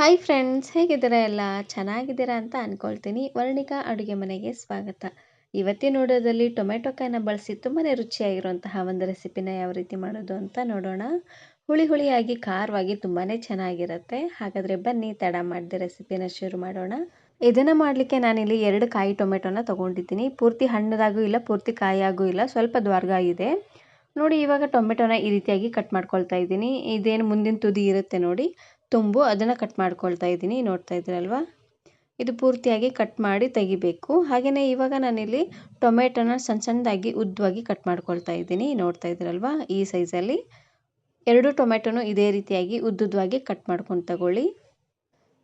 Hi friends, ಹೇಗಿದ್ದೀರಾ? ಎಲ್ಲ ಚೆನ್ನಾಗಿದ್ದೀರಾ ಅಂತ ಅಂದ್ಕೊಳ್ತೀನಿ. ವರ್ಣಿಕಾ ಅಡುಗೆ ಮನೆಗೆ ಸ್ವಾಗತ. ಇವತ್ತಿನ ವಿಡಿಯೋದಲ್ಲಿ ಟೊಮೆಟೊ ಕಾಯಿನ ಬಳಸಿ ತುಂಬಾ ರುಚಿಯಾಗಿರುವಂತಹ ಒಂದು ರೆಸಿಪಿನ ಯಾವ ರೀತಿ ಮಾಡೋದು ಅಂತ ನೋಡೋಣ. ಹುಳಿ ಹುಳಿಯಾಗಿ ಖಾರವಾಗಿ ತುಂಬಾ ಚೆನ್ನಾಗಿರುತ್ತೆ. ಹಾಗಾದರೆ ಬನ್ನಿ ತಡ ಮಾಡದೆ ರೆಸಿಪಿನ ಶುರು ಮಾಡೋಣ. ಇದನ್ನು ಮಾಡಲಿಕ್ಕೆ ನಾನಿಲ್ಲಿ 2 ಕಾಯಿ ಟೊಮೆಟೊನ ತೊಗೊಂಡಿದ್ದೀನಿ. ಪೂರ್ತಿ ಹಣ್ಣದಾಗೂ ಇಲ್ಲ, ಪೂರ್ತಿ ಕಾಯಾಗೂ ಇಲ್ಲ, ಸ್ವಲ್ಪ ದ್ವಾರ್ಗ ಇದೆ ನೋಡಿ. ಇವಾಗ ಟೊಮೆಟೊನ ಈ ರೀತಿಯಾಗಿ ಕಟ್ ಮಾಡ್ಕೊಳ್ತಾ ಇದ್ದೀನಿ. ಇದೇನು ಮುಂದಿನ ತುದಿ ಇರುತ್ತೆ ನೋಡಿ, ತುಂಬು, ಅದನ್ನು ಕಟ್ ಮಾಡ್ಕೊಳ್ತಾ ಇದ್ದೀನಿ. ನೋಡ್ತಾ ಇದ್ದೀರಲ್ವಾ, ಇದು ಪೂರ್ತಿಯಾಗಿ ಕಟ್ ಮಾಡಿ ತೆಗಿಬೇಕು. ಹಾಗೆಯೇ ಇವಾಗ ನಾನಿಲ್ಲಿ ಟೊಮೆಟೊನ ಸಣ್ಣ ಸಣ್ಣದಾಗಿ ಉದ್ದವಾಗಿ ಕಟ್ ಮಾಡ್ಕೊಳ್ತಾ ಇದ್ದೀನಿ. ನೋಡ್ತಾ ಇದ್ದೀರಲ್ವಾ, ಈ ಸೈಜಲ್ಲಿ 2 ಟೊಮೆಟೊನು ಇದೇ ರೀತಿಯಾಗಿ ಉದ್ದುದ್ದವಾಗಿ ಕಟ್ ಮಾಡ್ಕೊಂಡು ತಗೊಳ್ಳಿ.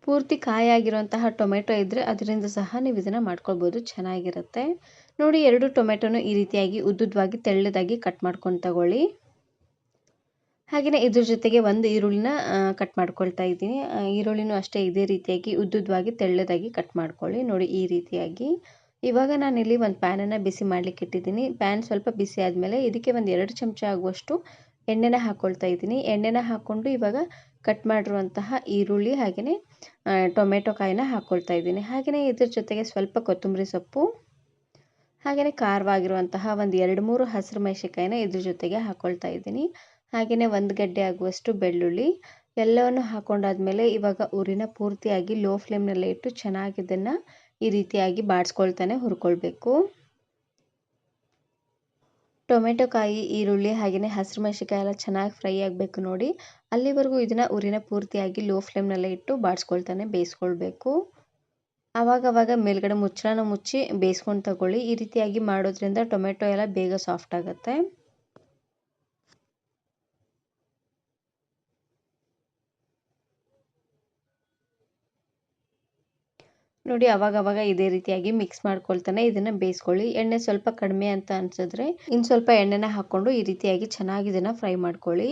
ಪೂರ್ತಿ ಕಾಯಾಗಿರುವಂತಹ ಟೊಮೆಟೊ ಇದ್ದರೆ ಅದರಿಂದ ಸಹ ನೀವು ಇದನ್ನು ಮಾಡ್ಕೊಳ್ಬೋದು, ಚೆನ್ನಾಗಿರುತ್ತೆ ನೋಡಿ. 2 ಟೊಮೆಟೊನು ಈ ರೀತಿಯಾಗಿ ಉದ್ದುದ್ದವಾಗಿ ತೆಳ್ಳದಾಗಿ ಕಟ್ ಮಾಡ್ಕೊಂಡು ತಗೊಳ್ಳಿ. ಹಾಗೆಯೇ ಇದ್ರ ಜೊತೆಗೆ ಒಂದು ಈರುಳ್ಳಿನ ಕಟ್ ಮಾಡ್ಕೊಳ್ತಾ ಇದ್ದೀನಿ. ಈರುಳ್ಳಿನೂ ಅಷ್ಟೇ ಇದೇ ರೀತಿಯಾಗಿ ಉದ್ದುದ್ದವಾಗಿ ತೆಳ್ಳದಾಗಿ ಕಟ್ ಮಾಡ್ಕೊಳ್ಳಿ ನೋಡಿ, ಈ ರೀತಿಯಾಗಿ. ಇವಾಗ ನಾನಿಲ್ಲಿ ಒಂದು ಪ್ಯಾನನ್ನು ಬಿಸಿ ಮಾಡಲಿಕ್ಕೆ ಇಟ್ಟಿದ್ದೀನಿ. ಪ್ಯಾನ್ ಸ್ವಲ್ಪ ಬಿಸಿ ಆದಮೇಲೆ ಇದಕ್ಕೆ ಒಂದು 2 ಚಮಚ ಆಗುವಷ್ಟು ಎಣ್ಣೆನ ಹಾಕ್ಕೊಳ್ತಾ ಇದ್ದೀನಿ. ಎಣ್ಣೆನ ಹಾಕ್ಕೊಂಡು ಇವಾಗ ಕಟ್ ಮಾಡಿರುವಂತಹ ಈರುಳ್ಳಿ ಹಾಗೆಯೇ ಟೊಮೆಟೊ ಕಾಯಿನ ಹಾಕ್ಕೊಳ್ತಾ ಇದ್ದೀನಿ. ಹಾಗೆಯೇ ಇದ್ರ ಜೊತೆಗೆ ಸ್ವಲ್ಪ ಕೊತ್ತಂಬರಿ ಸೊಪ್ಪು, ಹಾಗೆಯೇ ಖಾರವಾಗಿರುವಂತಹ ಒಂದು 2-3 ಹಸಿರು ಮೆಣಸಿನಕಾಯಿನ ಇದ್ರ ಜೊತೆಗೆ ಹಾಕ್ಕೊಳ್ತಾ ಇದ್ದೀನಿ. ಹಾಗೆಯೇ 1 ಗಡ್ಡೆ ಆಗುವಷ್ಟು ಬೆಳ್ಳುಳ್ಳಿ ಎಲ್ಲವನ್ನು ಹಾಕೊಂಡಾದ್ಮೇಲೆ ಇವಾಗ ಉರಿನ ಪೂರ್ತಿಯಾಗಿ ಲೋ ಫ್ಲೇಮ್ನಲ್ಲೇ ಇಟ್ಟು ಚೆನ್ನಾಗಿ ಇದನ್ನು ಈ ರೀತಿಯಾಗಿ ಬಾಡಿಸ್ಕೊಳ್ತಾನೆ ಹುರ್ಕೊಳ್ಬೇಕು. ಟೊಮೆಟೊ ಕಾಯಿ, ಈರುಳ್ಳಿ ಹಾಗೆಯೇ ಹಸಿರು ಮೆಣಸಿನಕಾಯಿ ಎಲ್ಲ ಚೆನ್ನಾಗಿ ಫ್ರೈ ಆಗಬೇಕು ನೋಡಿ. ಅಲ್ಲಿವರೆಗೂ ಇದನ್ನು ಉರಿನ ಪೂರ್ತಿಯಾಗಿ ಲೋ ಫ್ಲೇಮ್ನಲ್ಲೇ ಇಟ್ಟು ಬಾಡಿಸ್ಕೊಳ್ತಾನೆ ಬೇಯಿಸ್ಕೊಳ್ಬೇಕು. ಆವಾಗವಾಗ ಮೇಲ್ಗಡೆ ಮುಚ್ಚಳನ ಮುಚ್ಚಿ ಬೇಯಿಸ್ಕೊಂಡು ತಗೊಳ್ಳಿ. ಈ ರೀತಿಯಾಗಿ ಮಾಡೋದ್ರಿಂದ ಟೊಮೆಟೊ ಎಲ್ಲ ಬೇಗ ಸಾಫ್ಟ್ ಆಗುತ್ತೆ. ನೋಡಿ, ಅವಾಗವಾಗ ಇದೇ ರೀತಿಯಾಗಿ ಮಿಕ್ಸ್ ಮಾಡ್ಕೊಳ್ತಾನೆ ಇದನ್ನು ಬೇಯಿಸ್ಕೊಳ್ಳಿ. ಎಣ್ಣೆ ಸ್ವಲ್ಪ ಕಡಿಮೆ ಅಂತ ಅನ್ಸಿದ್ರೆ ಇನ್ನು ಸ್ವಲ್ಪ ಎಣ್ಣೆನ ಹಾಕ್ಕೊಂಡು ಈ ರೀತಿಯಾಗಿ ಚೆನ್ನಾಗಿ ಇದನ್ನು ಫ್ರೈ ಮಾಡ್ಕೊಳ್ಳಿ.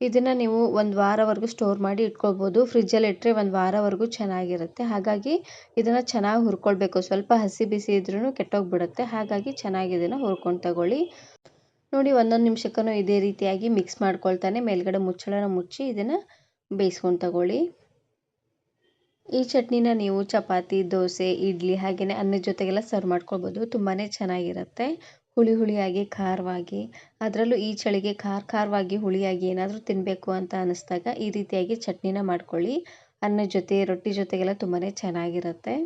ಇದನ್ನು ನೀವು 1 ವಾರವರೆಗೂ ಸ್ಟೋರ್ ಮಾಡಿ ಇಟ್ಕೊಳ್ಬೋದು. ಫ್ರಿಜ್ಜಲ್ಲಿ ಇಟ್ಟರೆ 1 ವಾರವರೆಗೂ ಚೆನ್ನಾಗಿರುತ್ತೆ. ಹಾಗಾಗಿ ಇದನ್ನು ಚೆನ್ನಾಗಿ ಹುರ್ಕೊಳ್ಬೇಕು. ಸ್ವಲ್ಪ ಹಸಿ ಬಿಸಿ ಇದ್ರೂ ಕೆಟ್ಟೋಗ್ಬಿಡುತ್ತೆ. ಹಾಗಾಗಿ ಚೆನ್ನಾಗಿ ಇದನ್ನು ಹುರ್ಕೊಂಡು ತಗೊಳ್ಳಿ ನೋಡಿ. 1 ನಿಮಿಷಕ್ಕೂ ಇದೇ ರೀತಿಯಾಗಿ ಮಿಕ್ಸ್ ಮಾಡ್ಕೊಳ್ತಾನೆ ಮೇಲ್ಗಡೆ ಮುಚ್ಚಳನ ಮುಚ್ಚಿ ಇದನ್ನು ಬೇಯಿಸ್ಕೊಂಡು ತಗೊಳ್ಳಿ. ಈ ಚಟ್ನಿನ ನೀವು ಚಪಾತಿ, ದೋಸೆ, ಇಡ್ಲಿ ಹಾಗೆಯೇ ಅನ್ನದ ಜೊತೆಗೆಲ್ಲ ಸರ್ವ್ ಮಾಡ್ಕೊಳ್ಬೋದು. ತುಂಬಾ ಚೆನ್ನಾಗಿರುತ್ತೆ. ಹುಳಿ ಹುಳಿಯಾಗಿ ಖಾರವಾಗಿ, ಅದರಲ್ಲೂ ಈ ಚಳಿಗೆ ಖಾರವಾಗಿ ಹುಳಿಯಾಗಿ ಏನಾದರೂ ತಿನ್ನಬೇಕು ಅಂತ ಅನ್ನಿಸ್ದಾಗ ಈ ರೀತಿಯಾಗಿ ಚಟ್ನಿನ ಮಾಡ್ಕೊಳ್ಳಿ. ಅನ್ನದ ಜೊತೆ, ರೊಟ್ಟಿ ಜೊತೆಗೆಲ್ಲ ತುಂಬಾ ಚೆನ್ನಾಗಿರುತ್ತೆ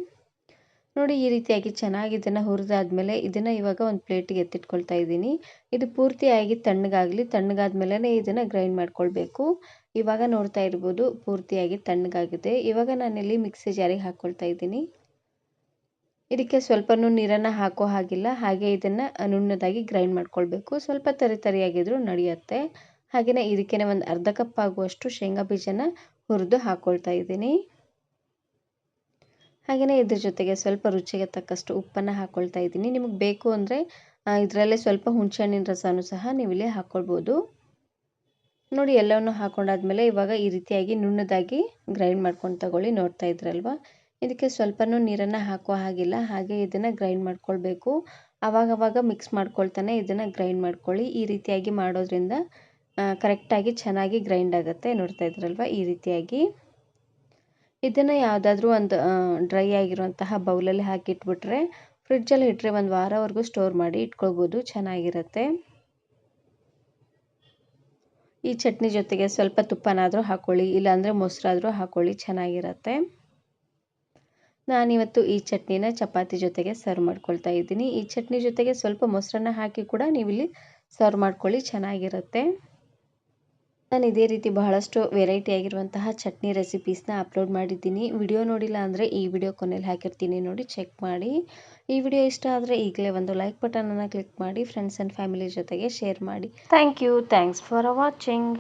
ನೋಡಿ. ಈ ರೀತಿಯಾಗಿ ಚೆನ್ನಾಗಿ ಇದನ್ನು ಹುರಿದಾದ್ಮೇಲೆ ಇದನ್ನು ಇವಾಗ ಒಂದು ಪ್ಲೇಟಿಗೆ ಎತ್ತಿಟ್ಕೊಳ್ತಾ ಇದ್ದೀನಿ. ಇದು ಪೂರ್ತಿಯಾಗಿ ತಣ್ಣಗಾಗಲಿ. ತಣ್ಣಗಾದ್ಮೇಲೆ ಇದನ್ನು ಗ್ರೈಂಡ್ ಮಾಡ್ಕೊಳ್ಬೇಕು. ಇವಾಗ ನೋಡ್ತಾ ಇರ್ಬೋದು, ಪೂರ್ತಿಯಾಗಿ ತಣ್ಣಗಾಗಿದೆ. ಇವಾಗ ನಾನಿಲ್ಲಿ ಮಿಕ್ಸಿ ಜಾರಿಗೆ ಹಾಕ್ಕೊಳ್ತಾ ಇದ್ದೀನಿ. ಇದಕ್ಕೆ ಸ್ವಲ್ಪನೂ ನೀರನ್ನು ಹಾಕೋ ಹಾಗಿಲ್ಲ. ಹಾಗೆ ಇದನ್ನು ನುಣ್ಣದಾಗಿ ಗ್ರೈಂಡ್ ಮಾಡ್ಕೊಳ್ಬೇಕು. ಸ್ವಲ್ಪ ತರಿಯಾಗಿದ್ರೂ ನಡೆಯುತ್ತೆ. ಹಾಗೆಯೇ ಇದಕ್ಕೆ ಒಂದು ಅರ್ಧ ಕಪ್ ಆಗುವಷ್ಟು ಶೇಂಗಾ ಬೀಜನ ಹುರಿದು ಹಾಕ್ಕೊಳ್ತಾ ಇದ್ದೀನಿ. ಹಾಗೆಯೇ ಇದ್ರ ಜೊತೆಗೆ ಸ್ವಲ್ಪ ರುಚಿಗೆ ತಕ್ಕಷ್ಟು ಉಪ್ಪನ್ನು ಹಾಕ್ಕೊಳ್ತಾ ಇದ್ದೀನಿ. ನಿಮಗೆ ಬೇಕು ಅಂದರೆ ಇದರಲ್ಲೇ ಸ್ವಲ್ಪ ಹುಣಸೆಹಣ್ಣಿನ ರಸನೂ ಸಹ ನೀವು ಇಲ್ಲಿ ಹಾಕ್ಕೊಳ್ಬೋದು ನೋಡಿ. ಎಲ್ಲವನ್ನು ಹಾಕೊಂಡಾದ್ಮೇಲೆ ಇವಾಗ ಈ ರೀತಿಯಾಗಿ ನುಣ್ಣದಾಗಿ ಗ್ರೈಂಡ್ ಮಾಡ್ಕೊಂಡು ತಗೊಳ್ಳಿ. ನೋಡ್ತಾ ಇದ್ರಲ್ವಾ, ಇದಕ್ಕೆ ಸ್ವಲ್ಪನೂ ನೀರನ್ನು ಹಾಕೋ ಹಾಗಿಲ್ಲ. ಹಾಗೆ ಇದನ್ನು ಗ್ರೈಂಡ್ ಮಾಡ್ಕೊಳ್ಬೇಕು. ಆವಾಗವಾಗ ಮಿಕ್ಸ್ ಮಾಡ್ಕೊಳ್ತಾನೆ ಇದನ್ನು ಗ್ರೈಂಡ್ ಮಾಡ್ಕೊಳ್ಳಿ. ಈ ರೀತಿಯಾಗಿ ಮಾಡೋದ್ರಿಂದ ಕರೆಕ್ಟಾಗಿ ಚೆನ್ನಾಗಿ ಗ್ರೈಂಡ್ ಆಗುತ್ತೆ. ನೋಡ್ತಾ ಇದ್ರಲ್ವ, ಈ ರೀತಿಯಾಗಿ ಇದನ್ನು ಯಾವುದಾದ್ರೂ ಒಂದು ಡ್ರೈ ಆಗಿರುವಂತಹ ಬೌಲಲ್ಲಿ ಹಾಕಿಟ್ಬಿಟ್ರೆ ಫ್ರಿಡ್ಜಲ್ಲಿ ಇಟ್ಟರೆ 1 ವಾರವರೆಗೂ ಸ್ಟೋರ್ ಮಾಡಿ ಇಟ್ಕೊಳ್ಬೋದು, ಚೆನ್ನಾಗಿರುತ್ತೆ. ಈ ಚಟ್ನಿ ಜೊತೆಗೆ ಸ್ವಲ್ಪ ತುಪ್ಪನಾದರೂ ಹಾಕ್ಕೊಳ್ಳಿ, ಇಲ್ಲಾಂದರೆ ಮೊಸರಾದರೂ ಹಾಕ್ಕೊಳ್ಳಿ, ಚೆನ್ನಾಗಿರುತ್ತೆ. ನಾನಿವತ್ತು ಈ ಚಟ್ನಿನ ಚಪಾತಿ ಜೊತೆಗೆ ಸರ್ವ್ ಮಾಡ್ಕೊಳ್ತಾ ಇದ್ದೀನಿ. ಈ ಚಟ್ನಿ ಜೊತೆಗೆ ಸ್ವಲ್ಪ ಮೊಸರನ್ನ ಹಾಕಿ ಕೂಡ ನೀವಿಲ್ಲಿ ಸರ್ವ್ ಮಾಡ್ಕೊಳ್ಳಿ, ಚೆನ್ನಾಗಿರುತ್ತೆ. ನಾನು ಇದೇ ರೀತಿ ಬಹಳಷ್ಟು ವೆರೈಟಿ ಆಗಿರುವಂತಹ ಚಟ್ನಿ ರೆಸಿಪೀಸ್ನ ಅಪ್ಲೋಡ್ ಮಾಡಿದ್ದೀನಿ. ವಿಡಿಯೋ ನೋಡಿಲ್ಲ ಅಂದರೆ ಈ ವಿಡಿಯೋ ಕೊನೆಯಲ್ಲಿ ಹಾಕಿರ್ತೀನಿ ನೋಡಿ, ಚೆಕ್ ಮಾಡಿ. ಈ ವಿಡಿಯೋ ಇಷ್ಟ ಆದರೆ ಈಗಲೇ ಒಂದು ಲೈಕ್ ಬಟನನ್ನು ಕ್ಲಿಕ್ ಮಾಡಿ, ಫ್ರೆಂಡ್ಸ್ ಆ್ಯಂಡ್ ಫ್ಯಾಮಿಲಿ ಜೊತೆಗೆ ಶೇರ್ ಮಾಡಿ. Thank you. Thanks for watching.